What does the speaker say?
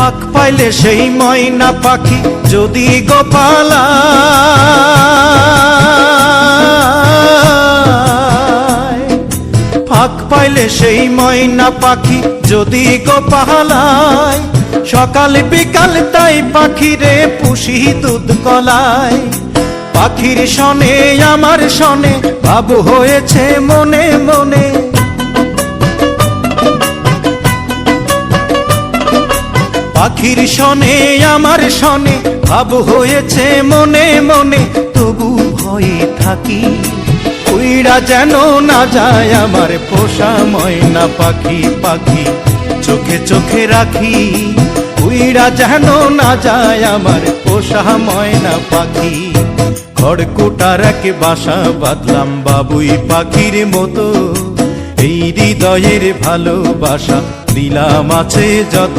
ফাঁক পাইলে সেই ময়না পাখি যদি গোপালা ফাঁক পাইলে সেই ময়না পাখি যদি গোপালায় সকাল বিকাল তাই পাখিরে পুষি দুধ কলায় পাখির শনে আমার শনে ভাব হয়েছে মনে মনে পাখির শনে আমার শনে ভাব হয়েছে মনে মনে তবু ভয়ে থাকি উইড়া যেন না যায় আমার পোষা ময়না পাখি পাখি চোখে চোখে রাখি উইড়া যেন না যায় আমার পোষা ময়না পাখি খড়কুটার এক বাসা বাঁধলাম বাবুই পাখির মতো এই হৃদয়ের ভালোবাসা দিলাম আছে যত